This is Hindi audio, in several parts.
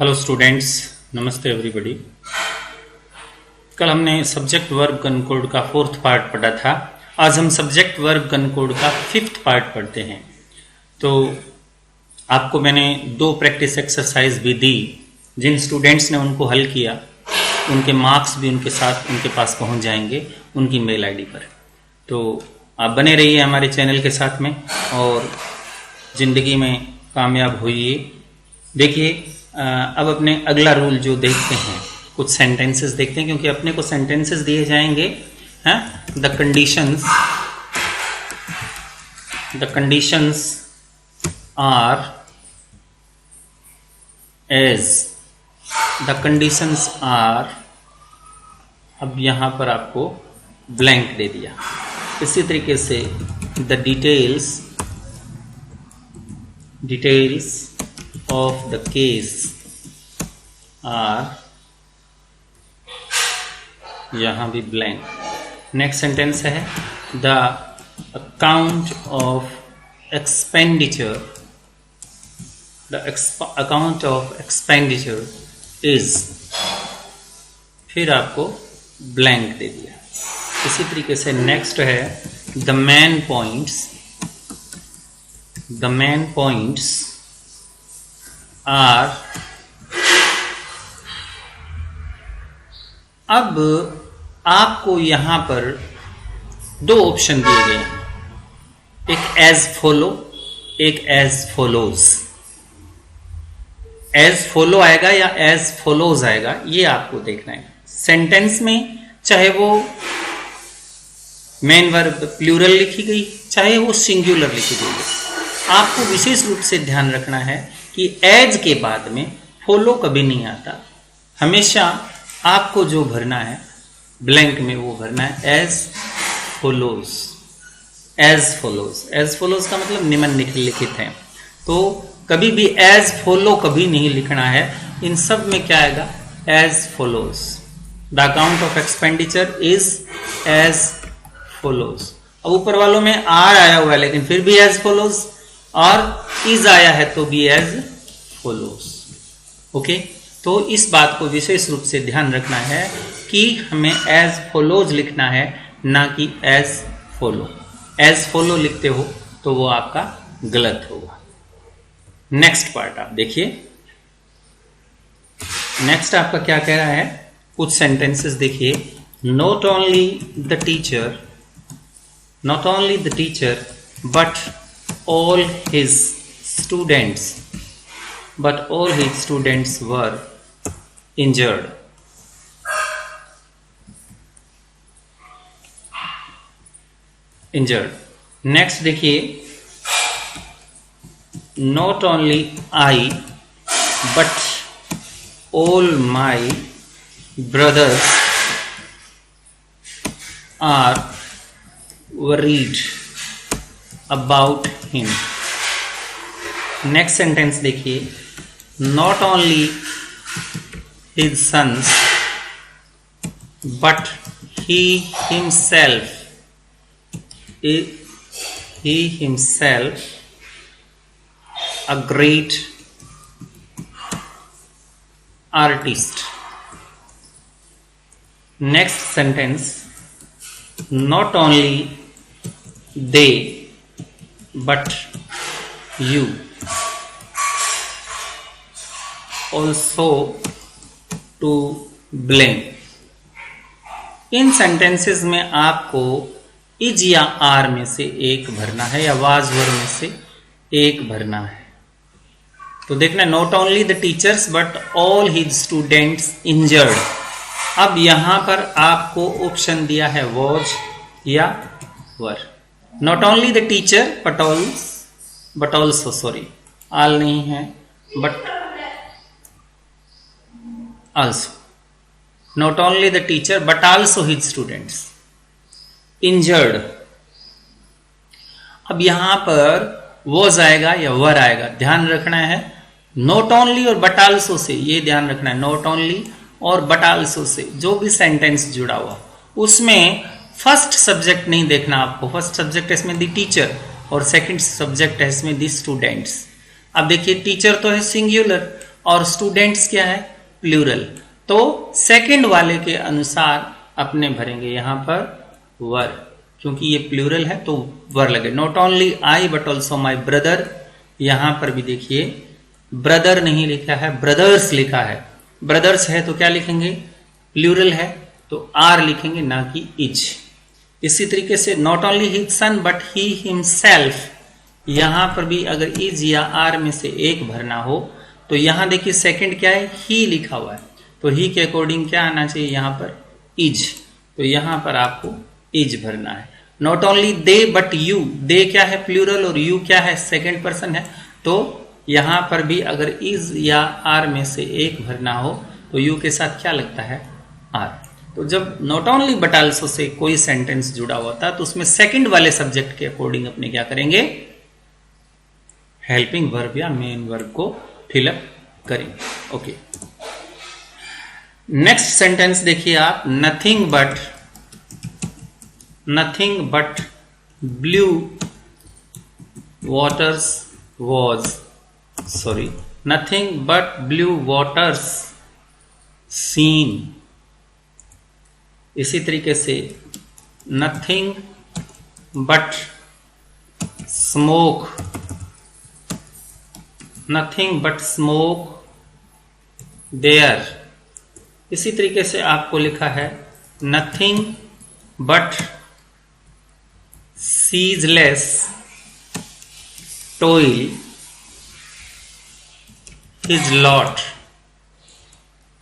हेलो स्टूडेंट्स, नमस्ते एवरीबॉडी। कल हमने सब्जेक्ट वर्ब कनकोड का 4th पार्ट पढ़ा था। आज हम सब्जेक्ट वर्ब कनकोड का 5th पार्ट पढ़ते हैं। तो आपको मैंने 2 प्रैक्टिस एक्सरसाइज भी दी। जिन स्टूडेंट्स ने उनको हल किया उनके मार्क्स भी उनके साथ उनके पास पहुंच जाएंगे उनकी मेल आईडी पर। तो आप बने रहिए हमारे चैनल के साथ में और ज़िंदगी में कामयाब होइए। देखिए, अब अपने अगला रूल जो देखते हैं, कुछ सेंटेंसेस देखते हैं क्योंकि अपने को सेंटेंसेस दिए जाएंगे। The conditions are as the conditions are. अब यहां पर आपको ब्लैंक दे दिया। इसी तरीके से the details of the case are, यहां भी ब्लैंक। नेक्स्ट सेंटेंस है the account of expenditure, the account of expenditure is, फिर आपको ब्लैंक दे दिया। इसी तरीके से नेक्स्ट है द मेन पॉइंट्स आर। अब आपको यहां पर 2 ऑप्शन दिए गए हैं, एक एज फॉलो, एक एज फॉलोज। एज फॉलो आएगा या एज फॉलोज आएगा, ये आपको देखना है। सेंटेंस में चाहे वो मेन वर्ब प्लूरल लिखी गई, चाहे वो सिंगुलर लिखी गई है, आपको विशेष रूप से ध्यान रखना है कि एज के बाद में फॉलो कभी नहीं आता। हमेशा आपको जो भरना है ब्लैंक में वो भरना है एज फॉलोज। एज फॉलोज का मतलब निम्नलिखित है। तो कभी भी एज फॉलो कभी नहीं लिखना है। इन सब में क्या आएगा? As follows. The account of expenditure is as follows. अब ऊपर वालों में आर आया हुआ है लेकिन फिर भी एज फॉलोज, और इज आया है तो भी एज फॉलोज। ओके, तो इस बात को विशेष रूप से ध्यान रखना है कि हमें एज फॉलोज लिखना है, ना कि एज फॉलो। एज फॉलो लिखते हो तो वो आपका गलत होगा। नेक्स्ट पार्ट आप देखिए। नेक्स्ट आपका क्या कह रहा है? कुछ सेंटेंसेस देखिए। Not only the teacher but all his students were injured. Next देखिए, not only I but all my brothers are worried about him. Next sentence देखिए, not only his sons but he himself a great artist. Next sentence, not only they but you also to blame. In sentences में आपको इज या आर में से एक भरना है या वाज वर में से एक भरना है। तो देखना, not only the teachers but all his students injured. अब यहां पर आपको ऑप्शन दिया है वॉज या were. Not only the teacher but also, sorry all नहीं है, but also. Not only the teacher but also his students injured. अब यहां पर वॉज आएगा या वर आएगा, ध्यान रखना है। नॉट ओनली और बट ऑल्सो से ये ध्यान रखना है, नॉट ओनली और बट ऑल्सो से जो भी सेंटेंस जुड़ा हुआ उसमें फर्स्ट सब्जेक्ट नहीं देखना आपको। फर्स्ट सब्जेक्ट है इसमें द टीचर और सेकंड सब्जेक्ट है इसमें द स्टूडेंट्स। अब देखिए टीचर तो है सिंगुलर और स्टूडेंट्स क्या है, प्लूरल। तो सेकंड वाले के अनुसार अपने भरेंगे यहां पर वर, क्योंकि ये प्लूरल है तो वर लगे। Not only I but also my brother, यहां पर भी देखिए ब्रदर नहीं लिखा है, ब्रदर्स लिखा है। ब्रदर्स है तो क्या लिखेंगे, प्लूरल है तो आर लिखेंगे, ना कि इच। इसी तरीके से not only his son but he himself, यहां पर भी अगर इज या आर में से एक भरना हो तो यहां देखिए सेकंड क्या है, ही लिखा हुआ है, तो ही के अकॉर्डिंग क्या आना चाहिए यहां पर, इज। तो यहां पर आपको इज भरना है। Not only they but you, they क्या है प्लूरल और यू क्या है सेकंड पर्सन है, तो यहां पर भी अगर इज या आर में से एक भरना हो तो यू के साथ क्या लगता है, आर। तो जब not only but also say कोई सेंटेंस जुड़ा होता है तो उसमें सेकंड वाले सब्जेक्ट के अकॉर्डिंग अपने क्या करेंगे, हेल्पिंग वर्ब या मेन वर्ब को फिलअप करेंगे। ओके, नेक्स्ट सेंटेंस देखिए आप, nothing but blue waters was, sorry, nothing but blue waters seen। इसी तरीके से nothing but smoke, nothing but smoke there। इसी तरीके से आपको लिखा है nothing but ceaseless toil his lot।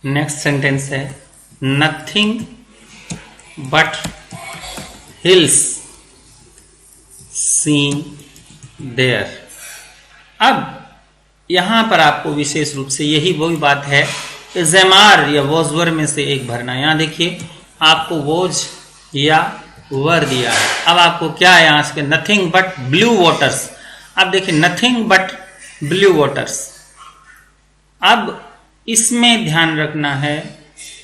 Next sentence है nothing but hills seen there। अब यहां पर आपको विशेष रूप से यही वही बात है, ज़मार या वॉज वर में से एक भरना। यहां देखिए आपको वॉज या वर दिया है, अब आपको क्या है यहां से, नथिंग बट ब्लू वाटर्स। अब देखिए नथिंग बट ब्लू वाटर्स, अब इसमें ध्यान रखना है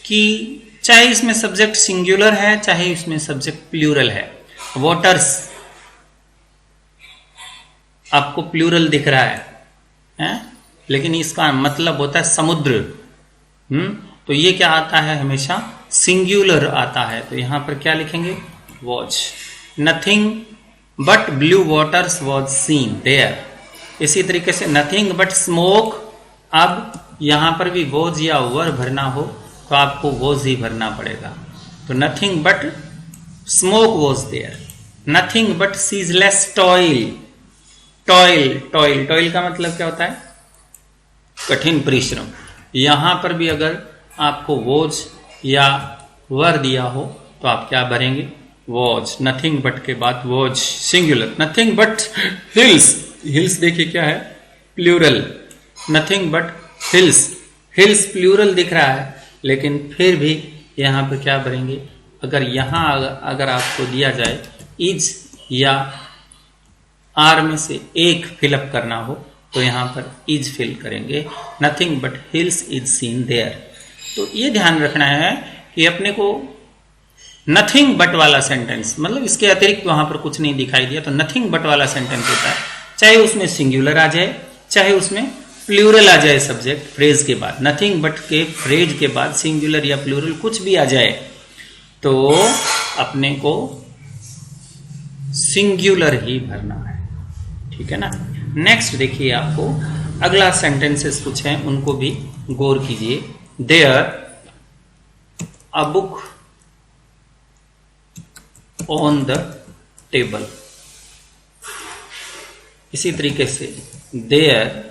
कि चाहे इसमें सब्जेक्ट सिंगुलर है चाहे इसमें सब्जेक्ट प्लूरल है। वाटर्स आपको प्लूरल दिख रहा है? लेकिन इसका मतलब होता है समुद्र। तो ये क्या आता है, हमेशा सिंगुलर आता है। तो यहां पर क्या लिखेंगे, watch. Nothing but blue waters was seen there. इसी तरीके से नथिंग बट स्मोक, अब यहां पर भी वॉज या वर भरना हो तो आपको वॉज ही भरना पड़ेगा। तो nothing but smoke was there. Nothing but ceaseless toil, toil toil toil का मतलब क्या होता है, कठिन परिश्रम। यहां पर भी अगर आपको वॉज या वर दिया हो तो आप क्या भरेंगे, वॉज। नथिंग बट के बाद was singular. Nothing but hills, hills देखिए क्या है, plural. Nothing but hills, hills plural दिख रहा है लेकिन फिर भी यहां पर क्या भरेंगे, अगर यहां अगर आपको दिया जाए इज या आर में से एक फिलअप करना हो तो यहां पर इज फिल करेंगे। Nothing but hills is seen there. तो ये ध्यान रखना है कि अपने को नथिंग बट वाला सेंटेंस, मतलब इसके अतिरिक्त वहां पर कुछ नहीं दिखाई दिया, तो नथिंग बट वाला सेंटेंस होता है, चाहे उसमें सिंगुलर आ जाए चाहे उसमें प्लूरल आ जाए सब्जेक्ट फ्रेज के बाद। नथिंग बट के फ्रेज के बाद सिंगुलर या प्लूरल कुछ भी आ जाए तो अपने को सिंगुलर ही भरना है, ठीक है ना। नेक्स्ट देखिए, आपको अगला सेंटेंसेस कुछ हैं उनको भी गौर कीजिए। There a book on the table. इसी तरीके से there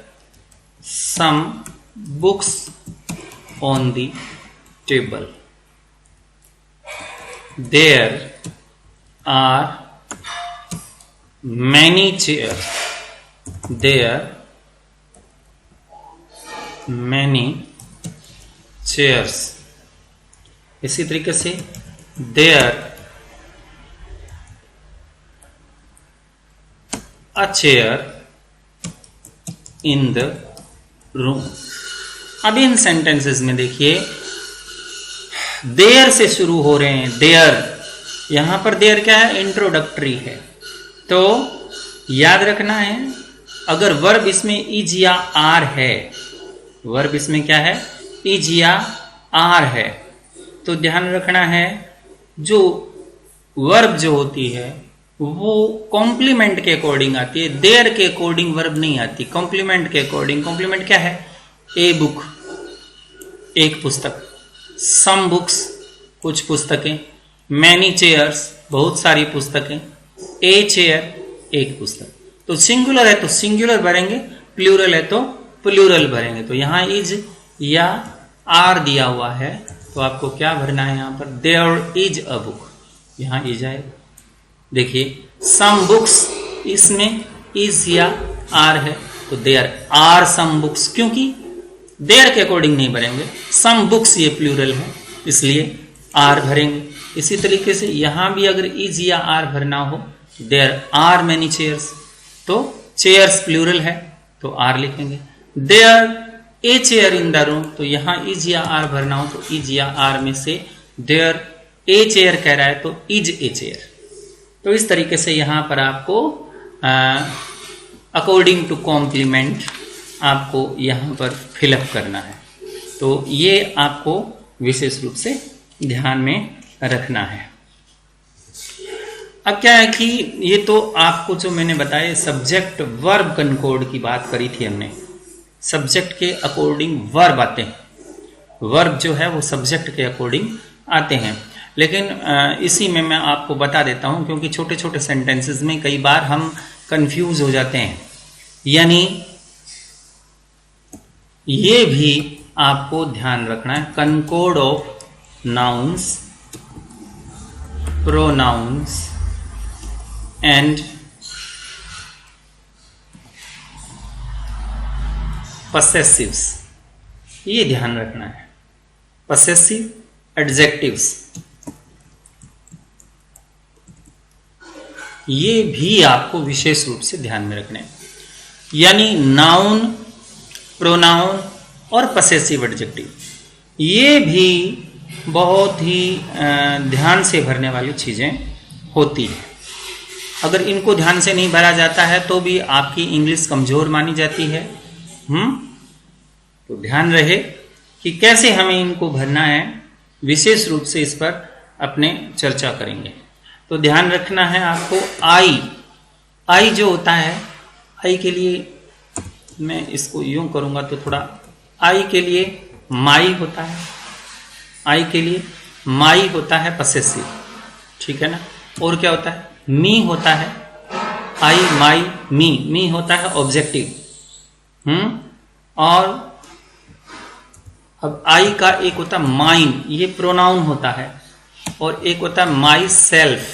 some books on the table. There are many chairs. There many chairs. इसी तरीके से there a chair in the room। अब इन सेंटेंसेस में देखिए देयर से शुरू हो रहे हैं। देयर, यहां पर देयर क्या है, इंट्रोडक्टरी है। तो याद रखना है अगर वर्ब इसमें इज या आर है, वर्ब इसमें क्या है, इज या आर है। तो ध्यान रखना है, जो वर्ब जो होती है वो कॉम्प्लीमेंट के अकॉर्डिंग आती है, देयर के अकॉर्डिंग वर्ब नहीं आती, कॉम्प्लीमेंट के अकॉर्डिंग। कॉम्प्लीमेंट क्या है, ए बुक एक पुस्तक, सम बुक्स कुछ पुस्तकें, मैनी चेयर्स बहुत सारी पुस्तकें, ए चेयर एक पुस्तक। तो सिंगुलर है तो सिंगुलर भरेंगे, प्लूरल है तो प्लूरल भरेंगे। तो यहां इज या आर दिया हुआ है तो आपको क्या भरना है, यहां पर देयर इज अ बुक, यहां इज आएगा। देखिए सम बुक्स, इसमें इज या आर है तो देयर आर सम बुक्स, क्योंकि देयर के अकॉर्डिंग नहीं भरेंगे, सम बुक्स ये प्लूरल है इसलिए आर भरेंगे। इसी तरीके से यहां भी अगर इज या आर भरना हो, देयर आर मैनी चेयर्स, तो चेयर्स प्लूरल है तो आर लिखेंगे। There a chair in the room, तो यहां इज या आर भरना हो तो इज या आर में से देयर ए चेयर कह रहा है तो इज ए चेयर। तो इस तरीके से यहां पर आपको अकॉर्डिंग टू कॉम्प्लीमेंट आपको यहां पर फिलअप करना है। तो ये आपको विशेष रूप से ध्यान में रखना है। अब क्या है कि ये तो आपको जो मैंने बताया सब्जेक्ट वर्ब कनकॉर्ड की बात करी थी हमने, सब्जेक्ट के अकॉर्डिंग वर्ब आते हैं, वर्ब जो है वो सब्जेक्ट के अकॉर्डिंग आते हैं। लेकिन इसी में मैं आपको बता देता हूं, क्योंकि छोटे छोटे सेंटेंसेस में कई बार हम कंफ्यूज हो जाते हैं। यानी ये भी आपको ध्यान रखना है, concord of nouns, pronouns and possessives, ये ध्यान रखना है। पसेसिव एडजेक्टिव्स ये भी आपको विशेष रूप से ध्यान में रखने हैं। यानी नाउन, प्रोनाउन और पसेसिव एडजेक्टिव ये भी बहुत ही ध्यान से भरने वाली चीजें होती है। अगर इनको ध्यान से नहीं भरा जाता है तो भी आपकी इंग्लिश कमजोर मानी जाती है। तो ध्यान रहे कि कैसे हमें इनको भरना है, विशेष रूप से इस पर अपने चर्चा करेंगे। तो ध्यान रखना है आपको, आई जो होता है, आई के लिए मैं इसको यूं करूंगा तो थोड़ा, आई के लिए माई होता है, आई के लिए माई होता है पसेसिव, ठीक है ना। और क्या होता है, मी होता है, आई माई मी होता है ऑब्जेक्टिव। और अब आई का एक होता है माइन, ये प्रोनाउन होता है, और एक होता है माई सेल्फ,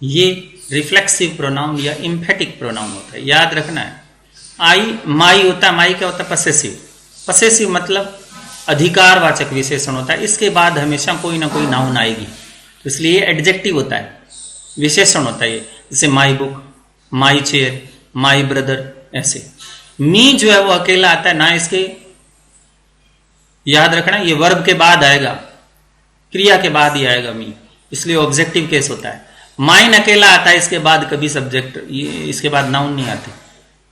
ये रिफ्लेक्सिव प्रोनाउन या इम्फेटिक प्रोनाउन होता है, याद रखना है। आई माई होता है, माई क्या होता है पसेसिव, पसेसिव मतलब अधिकारवाचक विशेषण होता है, इसके बाद हमेशा कोई ना कोई नाउन आएगी, तो इसलिए एडजेक्टिव होता है, विशेषण होता है। जैसे my book, my chair, my brother, ऐसे। मी जो है वो अकेला आता है ना, इसके याद रखना ये वर्ब के बाद आएगा, क्रिया के बाद ही आएगा मी, इसलिए ऑब्जेक्टिव केस होता है। माइन अकेला आता है, इसके बाद कभी सब्जेक्ट, इसके बाद नाउन नहीं आते।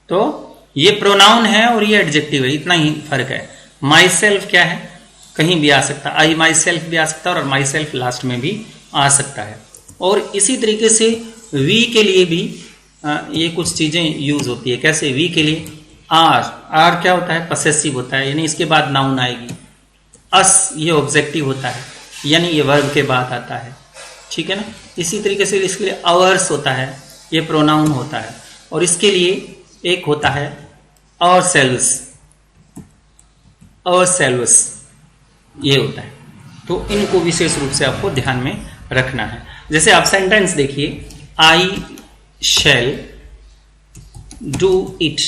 तो ये प्रोनाउन है और ये एडजेक्टिव है, इतना ही फर्क है। माई सेल्फ क्या है, कहीं भी आ सकता है, आई माई सेल्फ भी आ सकता है और माई सेल्फ लास्ट में भी आ सकता है। और इसी तरीके से वी के लिए भी ये कुछ चीजें यूज होती है। कैसे, वी के लिए आर क्या होता है, पसेसिव होता है, यानी इसके बाद नाउन आएगी। अस ये ऑब्जेक्टिव होता है, यानी ये वर्ब के बाद आता है, ठीक है ना। इसी तरीके से इसके लिए अवर्स होता है, ये प्रोनाउन होता है, और इसके लिए एक होता है और सेल्व्स ये होता है। तो इनको विशेष रूप से आपको ध्यान में रखना है। जैसे आप सेंटेंस देखिए, आई शैल डू इट,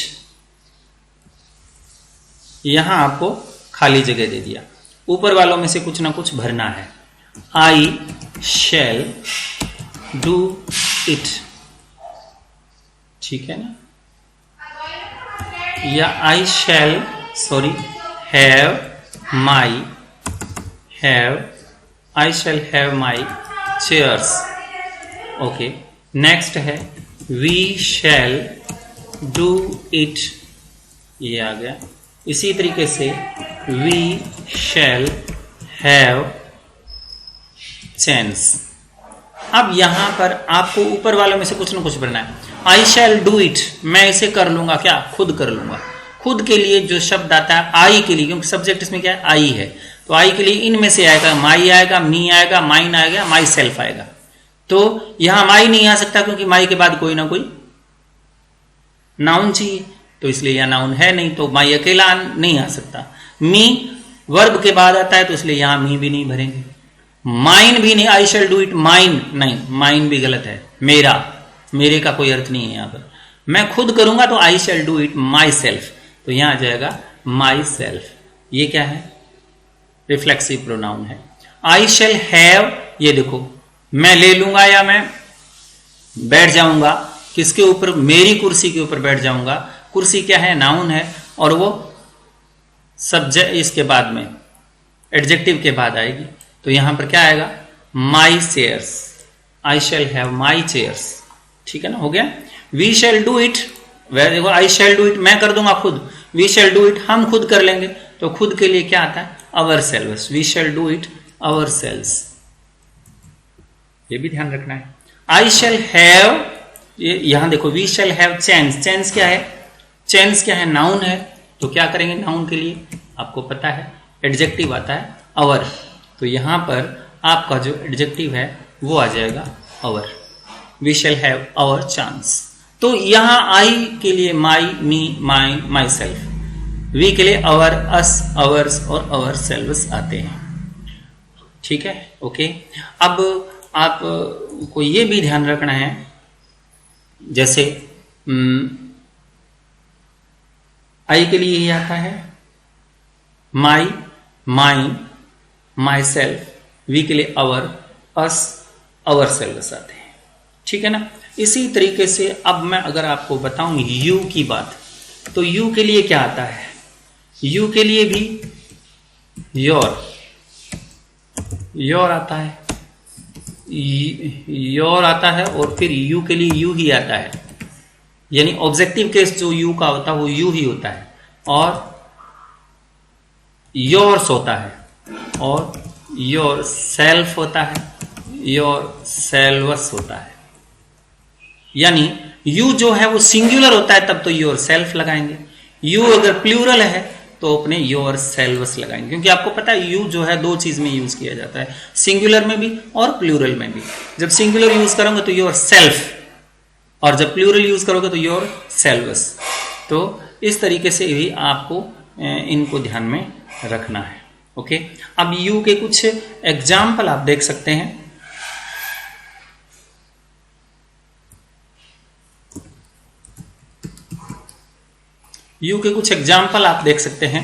यहां आपको खाली जगह दे दिया, ऊपर वालों में से कुछ ना कुछ भरना है। आई शैल डू इट, ठीक है ना, या I shall I shall have my chairs. Okay, next है वी शैल डू इट, ये आ गया। इसी तरीके से वी शैल हैव चैन्स। अब यहां पर आपको ऊपर वालों में से कुछ ना कुछ बनना है। आई शैल डू इट, मैं इसे कर लूंगा, क्या खुद कर लूंगा। खुद के लिए जो शब्द आता है आई के लिए, क्योंकि सब्जेक्ट इसमें क्या है आई है, तो आई के लिए इनमें से आएगा माई आएगा, मी आएगा, माइन आएगा, माई सेल्फ आएगा। तो यहां माई नहीं आ सकता क्योंकि माई के बाद कोई ना कोई नाउन चाहिए, तो इसलिए यह नाउन है नहीं, तो माई अकेला नहीं आ सकता। मी वर्ब के बाद आता है, तो इसलिए यहां मी भी नहीं भरेंगे। माइन भी नहीं, आई शैल डू इट माइन नहीं, माइन भी गलत है, मेरा, मेरे का कोई अर्थ नहीं है यहां पर। मैं खुद करूंगा तो I shall do it myself, तो यहां आ जाएगा माई सेल्फ। ये क्या है? रिफ्लेक्सिव प्रोनाउन है। आई शैल हैव, ये देखो मैं ले लूंगा या मैं बैठ जाऊंगा किसके ऊपर, मेरी कुर्सी के ऊपर बैठ जाऊंगा। कुर्सी क्या है? नाउन है, और वो सब्जेक्ट इसके बाद में एडजेक्टिव के बाद आएगी, तो यहां पर क्या आएगा? My chairs, I shall have my chairs. ठीक है ना, हो गया। वी शैल डू इट, वह देखो आई शैल डू इट मैं कर दूंगा खुद, वी शैल डू इट हम खुद कर लेंगे, तो खुद के लिए क्या आता है? Ourselves, we shall do it ourselves, ये भी ध्यान रखना है। आई शैल हैव, यहां देखो we shall have chains, chains क्या है? चैन्स क्या है? नाउन है, तो क्या करेंगे नाउन के लिए? आपको पता है एडजेक्टिव आता है अवर, तो यहां पर आपका जो एडजेक्टिव है वो आ जाएगा our. We shall have our chance, तो यहां आई के लिए माई, मी, माई, माई सेल्फ, वी के लिए अवर, अस, अवर्स और अवर सेल्व्स आते हैं। ठीक है, ओके। अब आप को ये भी ध्यान रखना है, जैसे आई के लिए ये आता है माई, माइन, माई सेल्फ, वी के लिए अवर, अस, अवर सेल्व्स आते हैं। ठीक है ना। इसी तरीके से अब मैं अगर आपको बताऊं यू की बात, तो यू के लिए क्या आता है? यू के लिए भी योर, योर आता है, योर आता है, और फिर यू के लिए यू ही आता है, यानी ऑब्जेक्टिव केस जो यू का होता है वो यू ही होता है, और योर्स होता है, और योर सेल्फ होता है, योर सेल्वस होता है। यानी यू जो है वो सिंगुलर होता है तब तो योर सेल्फ लगाएंगे, यू अगर प्लूरल है तो अपने योर सेल्वस लगाएंगे, क्योंकि आपको पता है यू जो है दो चीज में यूज किया जाता है, सिंगुलर में भी और प्लूरल में भी। जब सिंगुलर यूज करोगे तो योर सेल्फ, और जब प्लूरल यूज करोगे तो योर सेल्वस। तो इस तरीके से भी आपको इनको ध्यान में रखना है। ओके, अब यू के कुछ एग्जाम्पल आप देख सकते हैं। यू के कुछ एग्जाम्पल आप देख सकते हैं।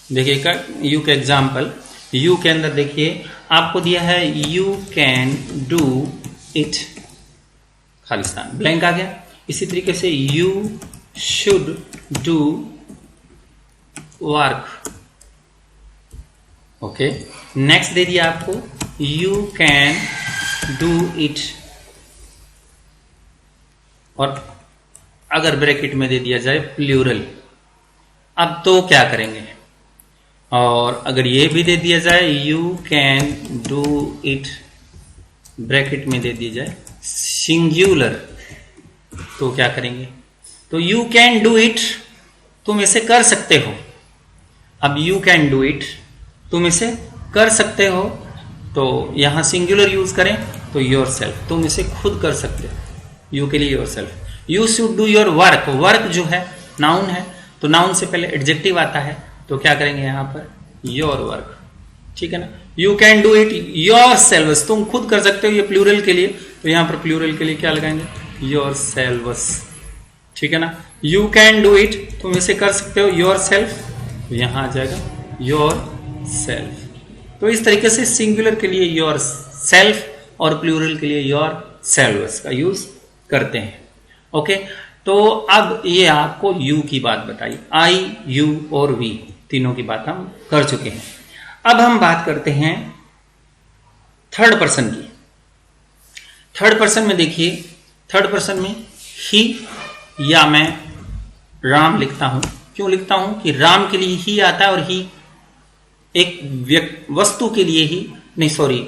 देखिएगा यू के एग्जाम्पल, यू के अंदर देखिए आपको दिया है यू कैन डू इट, खालिस्तान ब्लैंक आ गया। इसी तरीके से you should do work. Okay, next दे दिया आपको यू कैन डू इट, और अगर ब्रैकेट में दे दिया जाए प्लूरल, अब तो क्या करेंगे? और अगर ये भी दे दिया जाए you can do it, bracket में दे दिया जाए सिंगुलर, तो क्या करेंगे? तो यू कैन डू इट, तुम इसे कर सकते हो। अब यू कैन डू इट, तुम इसे कर सकते हो, तो यहां सिंगुलर यूज करें तो योर सेल्फ, तुम इसे खुद कर सकते हो, यू के लिए your self. You should do your work, work जो है नाउन है, तो नाउन से पहले एडजेक्टिव आता है, तो क्या करेंगे यहां पर? Your work. ठीक है ना। You can do it your selves, तुम खुद कर सकते हो, ये प्लूरल के लिए, तो यहां पर प्लूरल के लिए क्या लगाएंगे? Your selves. ठीक है ना। यू कैन डू इट, तुम इसे कर सकते हो, योर सेल्फ, तो यहां आ जाएगा योर सेल्फ। तो इस तरीके से सिंगुलर के लिए योर सेल्फ और प्लूरल के लिए योर सेल्वस का यूज करते हैं। ओके, तो अब ये आपको यू की बात बताई, आई, यू और वी तीनों की बात हम कर चुके हैं। अब हम बात करते हैं थर्ड पर्सन की। थर्ड पर्सन में देखिए, थर्ड पर्सन में ही, या मैं राम लिखता हूं, क्यों लिखता हूं कि राम के लिए ही आता है और ही एक वस्तु के लिए ही नहीं, सॉरी,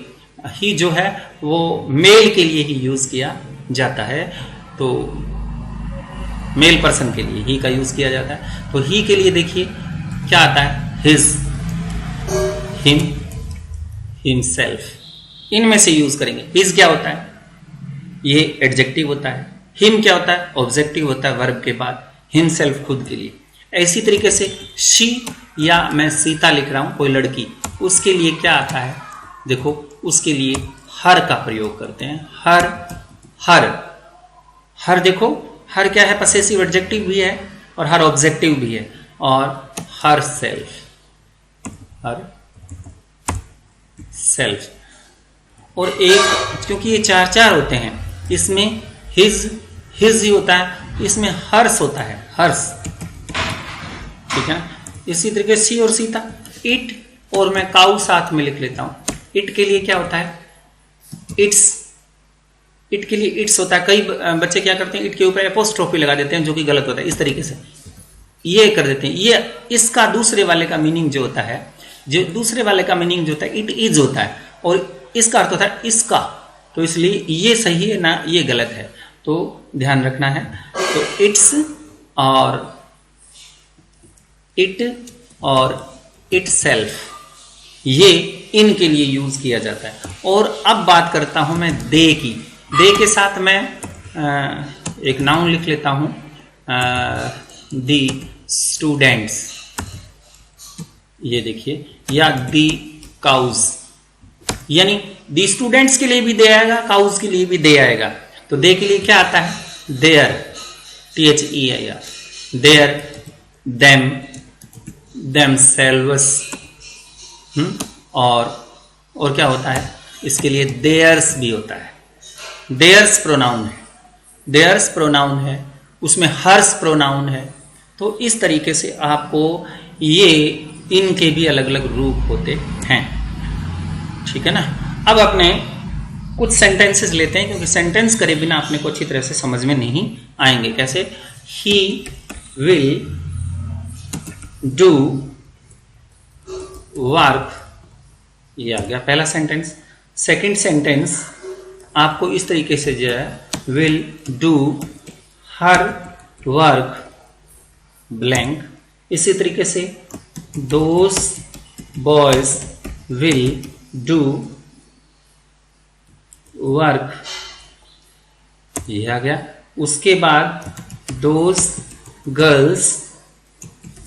ही जो है वो मेल के लिए ही यूज किया जाता है, तो मेल पर्सन के लिए ही का यूज किया जाता है। तो ही के लिए देखिए क्या आता है, हिज, हिम, हिमसेल्फ, इनमें से यूज करेंगे। हिज क्या होता है, ये एडजेक्टिव होता है। हिम क्या होता है, ऑब्जेक्टिव होता है वर्ब के बाद। हिमसेल्फ खुद के लिए। ऐसी तरीके से शी, या मैं सीता लिख रहा हूं, कोई लड़की, उसके लिए क्या आता है, देखो उसके लिए हर का प्रयोग करते हैं। हर, हर, हर, देखो हर क्या है, पसेसिव एडजेक्टिव भी है और हर ऑब्जेक्टिव भी है। और हर सेल्फ, हर सेल्फ, और एक, क्योंकि ये चार चार होते हैं, इसमें हिज, हिज ही होता है, इसमें हर्ष होता है, हर्ष, ठीक है। इसी तरीके सी और सीता, इट, और मैं काऊ साथ में लिख लेता हूं। इट के लिए क्या होता है, इट्स, इट के लिए इट्स होता है। कई बच्चे क्या करते हैं, इट के ऊपर एपोस्ट्रोफी लगा देते हैं, जो कि गलत होता है। इस तरीके से ये कर देते हैं। ये इसका दूसरे वाले का मीनिंग जो होता है, जो दूसरे वाले का मीनिंग जो होता है, इट इज होता है, और इसका अर्थ होता है इसका। तो इसलिए ये सही है ना, ये गलत है, तो ध्यान रखना है। तो इट्स और इट और इट सेल्फ, ये इनके लिए यूज किया जाता है। और अब बात करता हूं मैं दे की। दे के साथ मैं एक नाउन लिख लेता हूं, दी स्टूडेंट्स, ये देखिए, या दी काउज, यानी दी स्टूडेंट्स के लिए भी दे आएगा, काउज के लिए भी दे आएगा। तो दे के लिए क्या आता है, there, THEIR, their, them, themselves, और क्या होता है, इसके लिए देयर्स भी होता है। देयर्स प्रोनाउन है, देयर्स प्रोनाउन है, उसमें हर्स प्रोनाउन है। तो इस तरीके से आपको ये इनके भी अलग अलग रूप होते हैं, ठीक है ना। अब अपने कुछ सेंटेंसेस लेते हैं, क्योंकि सेंटेंस करे बिना अपने को अच्छी तरह से समझ में नहीं आएंगे। कैसे, ही विल डू वर्क, ये आ गया पहला सेंटेंस। सेकंड सेंटेंस आपको इस तरीके से जो है, will do her work blank. इसी तरीके से those boys will do work, ये आ गया। उसके बाद those girls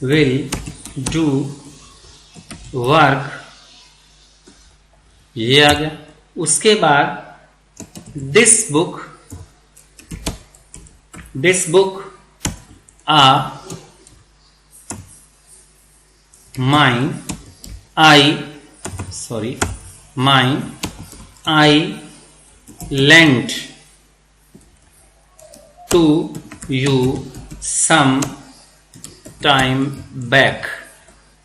will do work, ये आ गया। उसके बाद दिस बुक आ mine I lent to you some time back.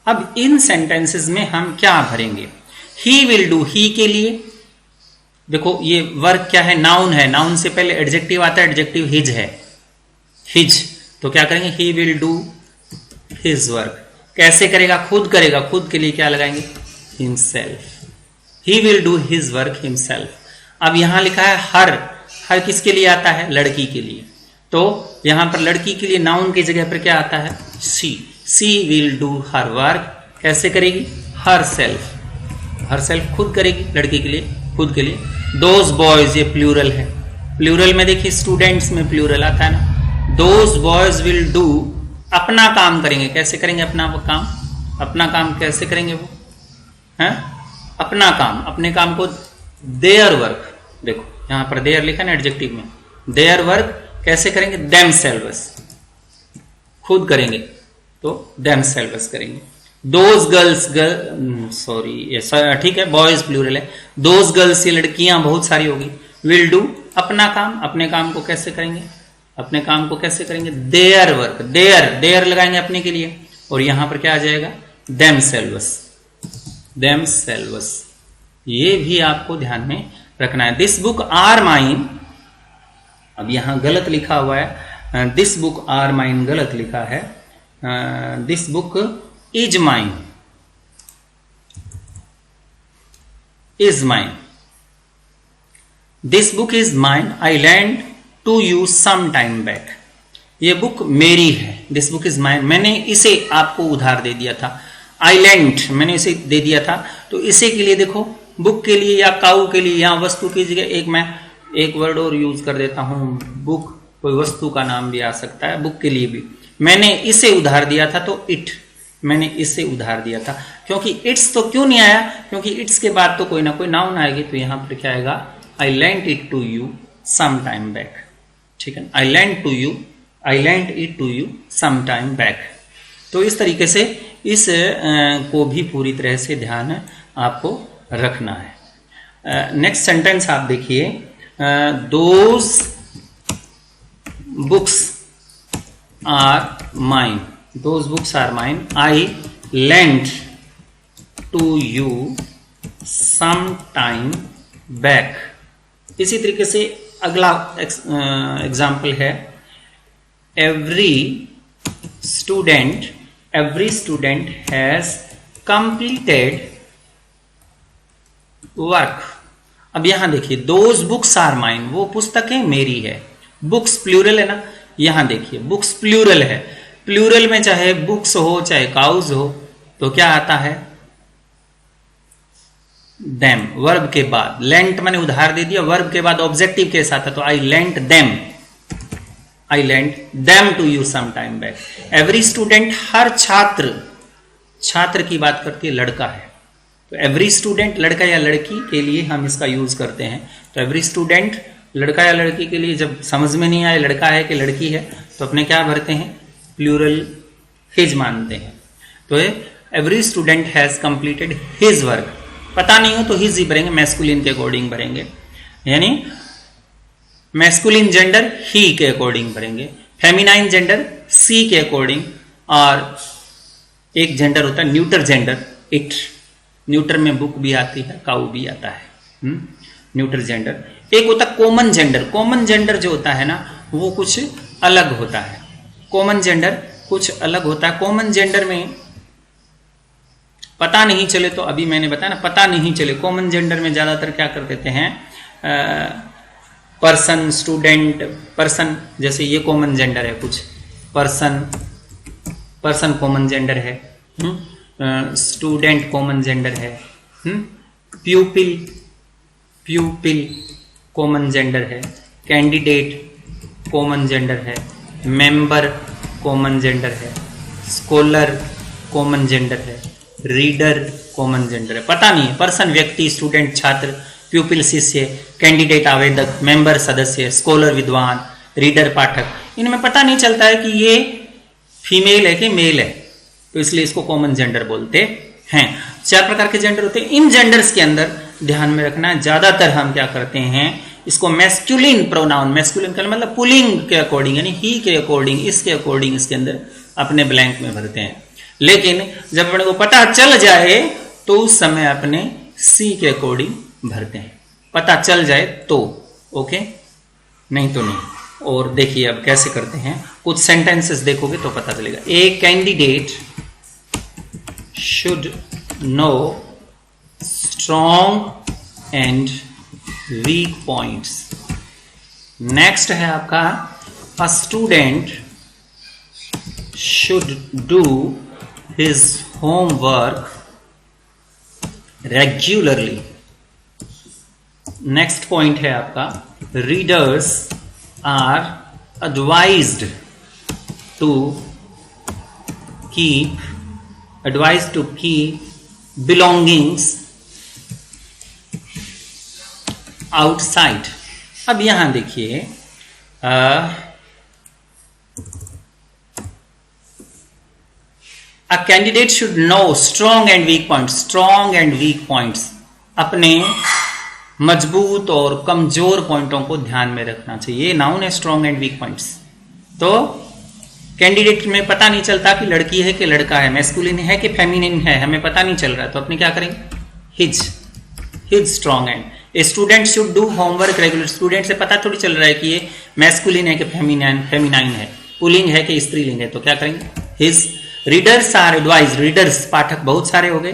अब इन सेंटेंसेस में हम क्या भरेंगे, ही विल डू, ही के लिए देखो ये वर्क क्या है, नाउन है, नाउन से पहले एडजेक्टिव आता है, एडजेक्टिव हिज है, हिज। तो क्या करेंगे, he will do his work. कैसे करेगा, खुद करेगा, खुद के लिए क्या लगाएंगे, himself, he will do his work himself. अब यहां लिखा है हर, हर किसके लिए आता है, लड़की के लिए। तो यहां पर लड़की के लिए नाउन की जगह पर क्या आता है, सी विल डू हर वर्क। कैसे करेगी, हर सेल्फ, हर सेल्फ खुद करेगी, लड़की के लिए, खुद के लिए। दोज बॉयज, ये प्लूरल है, प्लूरल में देखिए स्टूडेंट्स में प्लूरल आता है ना। दोज बॉयज विल डू, अपना काम करेंगे। कैसे करेंगे अपना वो काम, अपना काम कैसे करेंगे वो है, अपना काम, अपने काम को देयर वर्क, देखो यहां पर देयर लिखा ना एडजेक्टिव में, देयर वर्क कैसे करेंगे, देमसेल्व्स, खुद करेंगे तो देमसेल्व्स करेंगे। दोज गर्ल्स, सॉरी ये ठीक है, बॉयज प्लूरल है। दोज गर्ल्स, ये लड़कियां बहुत सारी होगी। विल डू, अपना काम, अपने काम को कैसे करेंगे, अपने काम को कैसे करेंगे, देयर वर्क, देयर, देयर लगाएंगे अपने के लिए, और यहां पर क्या आ जाएगा, देमसेल्व्स, देमसेल्व्स। ये भी आपको ध्यान में रखना है। दिस बुक आर माइन, अब यहां गलत लिखा हुआ है, दिस बुक आर माइन गलत लिखा है, this book is mine, is mine, this book is mine, I lent to you some time back. ये बुक मेरी है, दिस बुक इज माइन, मैंने इसे आपको उधार दे दिया था। आई लेंट, मैंने इसे दे दिया था। तो इसे के लिए देखो, बुक के लिए या काऊ के लिए, या वस्तु की जगह मैं एक वर्ड और यूज कर देता हूं, बुक, कोई वस्तु का नाम भी आ सकता है, बुक के लिए भी मैंने इसे उधार दिया था, तो इट, मैंने इसे उधार दिया था। क्योंकि इट्स तो क्यों नहीं आया, क्योंकि इट्स के बाद तो कोई ना कोई नाउन आएगी, तो यहां पर क्या आएगा, I lent it to you some time back. ठीक है, I lent to you, I lent it to you some time back. तो इस तरीके से इस को भी पूरी तरह से ध्यान आपको रखना है। नेक्स्ट सेंटेंस आप देखिए, those books are mine, those books are mine, I lent to you some time back. इसी तरीके से अगला एग्जाम्पल है, every student has completed work. अब यहां देखिए, दोज बुक्स आर माइन, वो पुस्तकें मेरी है, बुक्स प्लूरल है ना, यहां देखिए बुक्स प्लूरल है, प्लूरल में चाहे बुक्स हो चाहे काउज हो, तो क्या आता है, देम, वर्ब के बाद, लेंट मैंने उधार दे दिया, वर्ब के बाद ऑब्जेक्टिव के साथ है, तो I lent them, I lent them to you some time back. Every student, हर छात्र, छात्र की बात करती है, लड़का है, तो एवरी स्टूडेंट लड़का या लड़की के लिए हम इसका यूज करते हैं। तो एवरी स्टूडेंट लड़का या लड़की के लिए, जब समझ में नहीं आए लड़का है कि लड़की है, तो अपने क्या भरते हैं, प्लूरल हिज मानते हैं। तो every student has completed his work, पता नहीं हो तो हिज ही भरेंगे, मैस्कुलिन के अकॉर्डिंग भरेंगे, यानी मैस्कुलिन जेंडर ही के अकॉर्डिंग भरेंगे, फेमिनाइन जेंडर सी के अकॉर्डिंग, और एक जेंडर होता है न्यूटर जेंडर, इट, न्यूटर में बुक भी आती है, काऊ भी आता है, न्यूटर जेंडर। एक होता है कॉमन जेंडर, कॉमन जेंडर जो होता है ना, वो कुछ अलग होता है, कॉमन जेंडर कुछ अलग होता है। कॉमन जेंडर में पता नहीं चले, तो अभी मैंने बताया ना, पता नहीं चले, कॉमन जेंडर में ज्यादातर क्या कर देते हैं, पर्सन, स्टूडेंट, पर्सन, जैसे ये कॉमन जेंडर है, कुछ पर्सन, पर्सन कॉमन जेंडर है, स्टूडेंट कॉमन जेंडर है, प्यूपिल, प्यूपिल कॉमन जेंडर है, कैंडिडेट कॉमन जेंडर है, मेंबर कॉमन जेंडर है, स्कॉलर कॉमन जेंडर है, रीडर कॉमन जेंडर है। पता नहीं है, पर्सन व्यक्ति, स्टूडेंट छात्र, प्यूपिल शिष्य, कैंडिडेट आवेदक, मेंबर सदस्य, स्कॉलर विद्वान, रीडर पाठक, इनमें पता नहीं चलता है कि ये फीमेल है कि मेल है, तो इसलिए इसको कॉमन जेंडर बोलते हैं। 4 प्रकार के जेंडर होते हैं। इन जेंडर्स के अंदर ध्यान में रखना है, ज्यादातर हम क्या करते हैं, इसको मैस्कुलिन प्रोनाउन, मैस्कुलिन का मतलब पुलिंग के अकॉर्डिंग, यानी ही के अकॉर्डिंग, इसके अकॉर्डिंग इसके अंदर अपने ब्लैंक में भरते हैं। लेकिन जब अपने को पता चल जाए तो उस समय अपने सी के अकॉर्डिंग भरते हैं, पता चल जाए तो, ओके, नहीं तो नहीं। और देखिए अब कैसे करते हैं, कुछ सेंटेंसेस देखोगे तो पता चलेगा। A candidate should know strong and weak points. Next है आपका, a student should do his homework regularly. Next point है आपका, readers are advised to keep belongings outside। अब यहां देखिए, a candidate should know strong and weak points, strong and weak points, अपने मजबूत और कमजोर पॉइंटों को ध्यान में रखना चाहिए। ये नाउन है, स्ट्रॉन्ग एंड वीक पॉइंट्स। तो कैंडिडेट में पता नहीं चलता कि लड़की है कि लड़का है, मैस्कुलिन है कि फेमिनिन है, हमें पता नहीं चल रहा है, तो अपने क्या करेंगे, his strong and. A student should do homework regular, student से पता थोड़ी चल रहा है कि ये मैस्कुलिन है कि फेमिनाइन है, पुलिंग है कि स्त्रीलिंग है, तो क्या करेंगे, his readers are advise, readers पाठक बहुत सारे हो गए,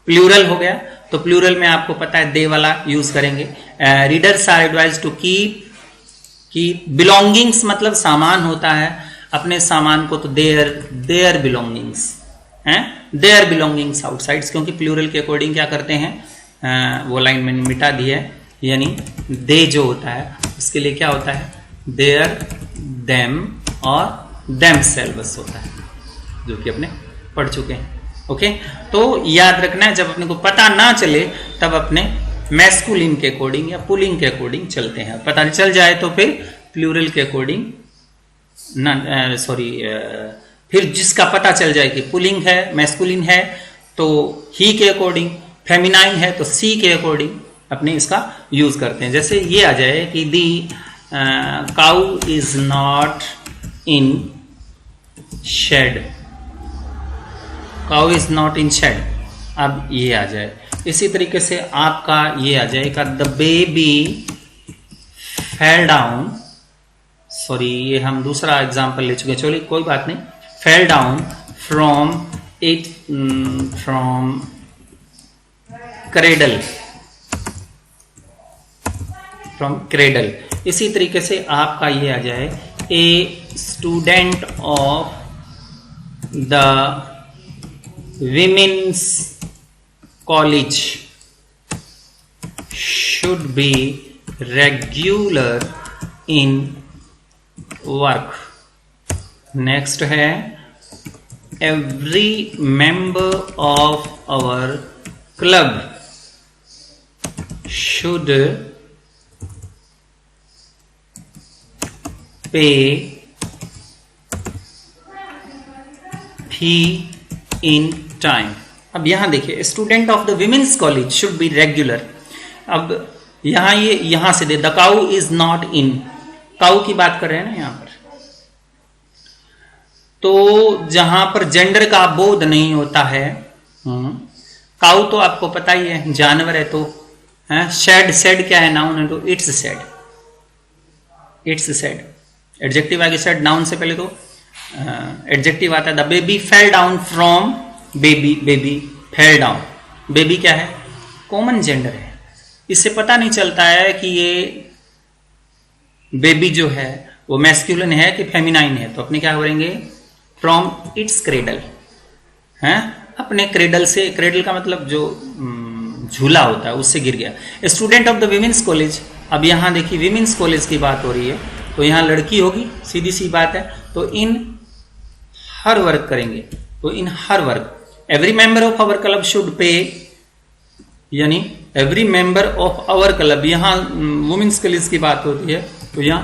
प्लूरल हो गया, तो प्लूरल में आपको पता है दे वाला यूज करेंगे। Readers are advise to keep belongings मतलब सामान होता है, अपने सामान को तो देयर बिलोंगिंग्स हैं, देयर बिलोंगिंग्स आउटसाइड्स, क्योंकि प्लूरल के अकॉर्डिंग क्या करते हैं, वो लाइन मैंने मिटा दी है, यानी दे जो होता है उसके लिए क्या होता है, देयर, देम और देम सेल्व्स होता है, जो कि अपने पढ़ चुके हैं। ओके, तो याद रखना है, जब अपने को पता ना चले तब अपने मैस्कुलिन के अकॉर्डिंग या पुलिंग के अकॉर्डिंग चलते हैं, पता नहीं चल जाए तो फिर प्लूरल के अकॉर्डिंग फिर जिसका पता चल जाए कि पुलिंग है मैस्कुलिन है तो ही के अकॉर्डिंग, फेमिनाइन है तो सी के अकॉर्डिंग अपने इसका यूज करते हैं। जैसे ये आ जाए कि the cow is not in shed, cow is not in shed, अब ये आ जाए। इसी तरीके से आपका ये आ जाएगा the baby fell down, sorry ये हम दूसरा एग्जांपल ले चुके हैं, चलिए कोई बात नहीं, fell down from cradle, from cradle. इसी तरीके से आपका ये आ जाए a student of the women's college should be regular in work. Next है every member of our club should pay fee in time. अब यहां देखिए student of the women's college should be regular, अब यहां ये यहां से दे the cow is not in, cow की बात कर रहे हैं ना यहां पर, तो जहां पर जेंडर का बोध नहीं होता है, काउ तो आपको पता ही है जानवर है, तो शेड, शेड क्या है, नाउन है तो it's shed, it's shed adjective आगे सेड, नाउन से पहले तो एडजेक्टिव आता है। The baby fell down from, baby, baby fell down, baby क्या है, कॉमन जेंडर है, इससे पता नहीं चलता है कि ये बेबी जो है वो मैस्कुलिन है कि फेमिनाइन है, तो अपने क्या करेंगे, फ्रॉम इट्स क्रेडल, है अपने क्रेडल से, क्रेडल का मतलब जो झूला होता है उससे गिर गया। Student of the women's college, अब यहां देखिए विमेन्स कॉलेज की बात हो रही है, तो यहां लड़की होगी, सीधी सी बात है, तो इन हर वर्क करेंगे, तो in her work, every member of our club should pay, यानी every member of our club, यहां वुमेन्स कॉलेज की बात होती है, तो यहां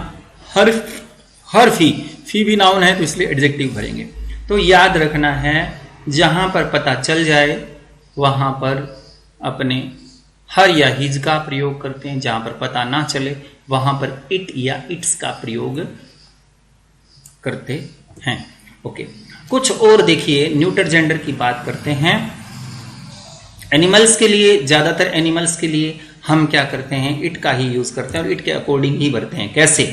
हर फी भी नाउन है तो इसलिए एडजेक्टिव भरेंगे। तो याद रखना है जहां पर पता चल जाए वहां पर अपने हर या हिज का प्रयोग करते हैं, जहां पर पता ना चले वहां पर इट या इट्स का प्रयोग करते हैं। ओके, कुछ और देखिए न्यूटर जेंडर की बात करते हैं। एनिमल्स के लिए, ज्यादातर एनिमल्स के लिए हम क्या करते हैं, इट का ही यूज करते हैं और इट के अकॉर्डिंग ही भरते हैं। कैसे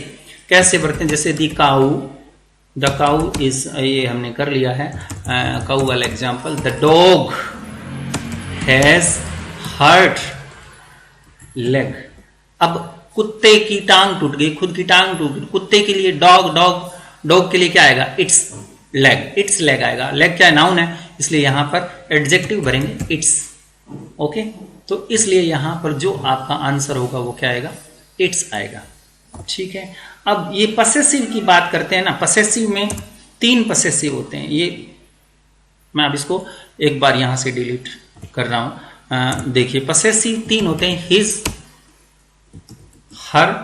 कैसे भरते हैं, जैसे the cow, the cow is, ये हमने कर लिया है काउ वाला example, the dog has hurt leg. अब कुत्ते की टांग टूट गई, खुद की टांग टूट गई, कुत्ते के लिए डॉग के लिए क्या आएगा, इट्स लेग, इट्स लेग आएगा। लेग क्या है, नाउन है, इसलिए यहां पर एडजेक्टिव भरेंगे इट्स। ओके, तो इसलिए यहां पर जो आपका आंसर होगा वो क्या आएगा, इट्स आएगा। ठीक है, अब ये पसेसिव की बात करते हैं ना, पसेसिव में 3 पसेसिव होते हैं। ये मैं अब इसको एक बार यहां से डिलीट कर रहा हूं। देखिए पसेसिव 3 होते हैं, हिज, हर,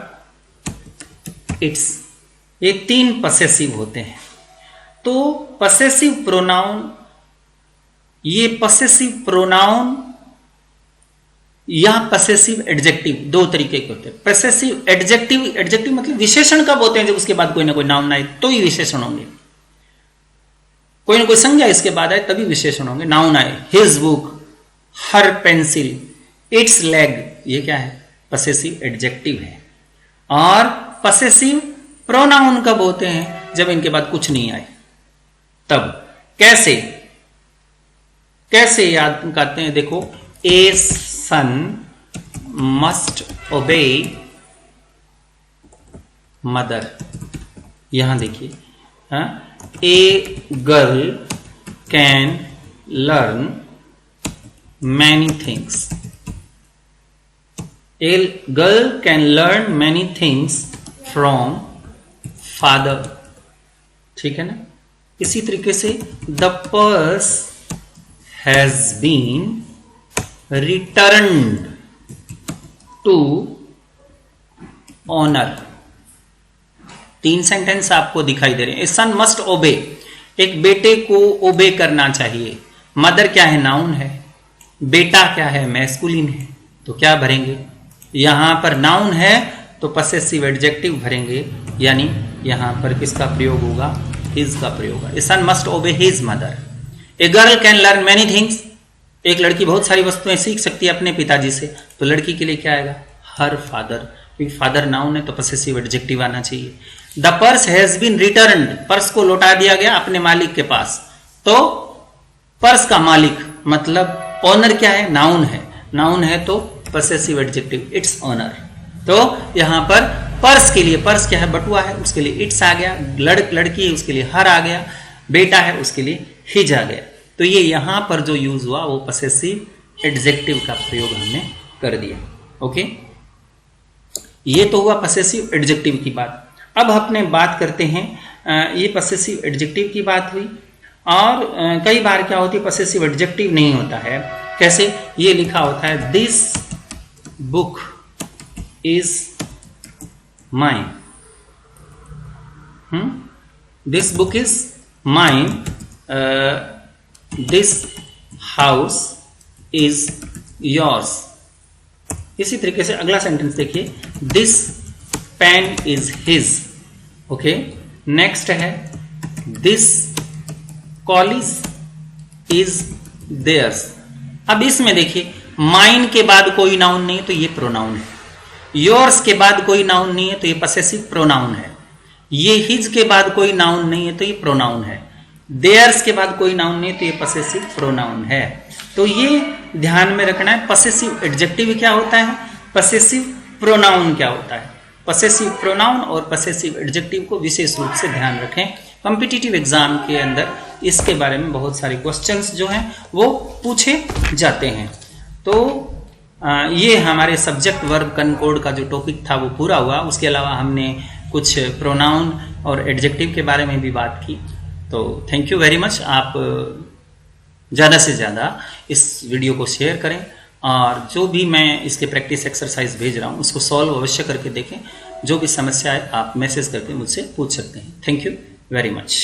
इट्स, ये 3 पसेसिव होते हैं। तो पसेसिव प्रोनाउन, ये पसेसिव प्रोनाउन या पसेसिव एडजेक्टिव 2 तरीके के होते हैं। पसेसिव एडजेक्टिव, एडजेक्टिव मतलब विशेषण कब होते हैं, जब उसके बाद कोई ना कोई नाउन आए तो ही विशेषण होंगे, कोई ना कोई संज्ञा इसके बाद आए तभी विशेषण होंगे। नाउन आए, his book, her pencil, it's leg, ये क्या है, पसेसिव एडजेक्टिव है। और पसेसिव प्रोनाउन कब होते हैं, जब इनके बाद कुछ नहीं आए तब। कैसे कैसे याद करते हैं, देखो, ए सन मस्ट ओबे मदर। यहां देखिए, a girl can learn many things. A girl can learn many things from father. ठीक है ना। इसी तरीके से the purse has been returned to owner. 3 sentence आपको दिखाई दे रहे हैं। ए सन मस्ट ओबे, एक बेटे को ओबे करना चाहिए। मदर क्या है, नाउन है। बेटा क्या है, मैस्कुलिन है। तो क्या भरेंगे, यहां पर नाउन है तो पसेसिव एडजेक्टिव भरेंगे, यानी यहां पर किसका प्रयोग होगा, हिज का प्रयोग होगा। A son must obey his mother. A girl can learn many things, एक लड़की बहुत सारी वस्तुएं सीख सकती है अपने पिताजी से। तो लड़की के लिए क्या आएगा, हर फादर, क्योंकि फादर नाउन है तो पसेसिव एडजेक्टिव आना चाहिए। The purse has been returned, purse को लौटा दिया गया अपने मालिक के पास। तो पर्स का मालिक मतलब ऑनर क्या है, नाउन है। नाउन है तो पसेसिव एडजेक्टिव, इट्स ऑनर। तो यहां पर पर्स के लिए, पर्स क्या है, बटुआ है, उसके लिए इट्स आ गया। लड़की है उसके लिए हर आ गया। बेटा है उसके लिए हिज आ गया। तो ये यहां पर जो यूज हुआ वो पसेसिव एडजेक्टिव का प्रयोग हमने कर दिया। ओके, ये तो हुआ पसेसिव एडजेक्टिव की बात। अब अपने बात करते हैं, ये पसेसिव एडजेक्टिव की बात हुई। और कई बार क्या होती है, पसेसिव एडजेक्टिव नहीं होता है। कैसे, ये लिखा होता है this book is mine. This book is mine, this house is yours. इसी तरीके से अगला सेंटेंस देखिए, this pen is his. Okay, next है दिस कॉलेज इज देयर्स। अब इसमें देखिए, माइन के बाद कोई नाउन नहीं है तो ये प्रोनाउन है। योर्स के बाद कोई नाउन नहीं है तो ये पसेसिव प्रोनाउन है। ये हिज के बाद कोई नाउन नहीं है तो ये प्रोनाउन है। देयर्स के बाद कोई नाउन नहीं है तो ये पसेसिव प्रोनाउन है। तो ये ध्यान में रखना है, पसेसिव एडजेक्टिव क्या होता है, पसेसिव प्रोनाउन क्या होता है। पसेसिव प्रोनाउन और पसेसिव एडजेक्टिव को विशेष रूप से ध्यान रखें। कॉम्पिटिटिव एग्जाम के अंदर इसके बारे में बहुत सारे क्वेश्चंस जो हैं वो पूछे जाते हैं। तो ये हमारे सब्जेक्ट वर्ब कनकोड का जो टॉपिक था वो पूरा हुआ। उसके अलावा हमने कुछ प्रोनाउन और एडजेक्टिव के बारे में भी बात की। तो थैंक यू वेरी मच। आप ज़्यादा से ज़्यादा इस वीडियो को शेयर करें और जो भी मैं इसके प्रैक्टिस एक्सरसाइज भेज रहा हूँ उसको सॉल्व अवश्य करके देखें। जो भी समस्या है आप मैसेज करके मुझसे पूछ सकते हैं। Thank you very much.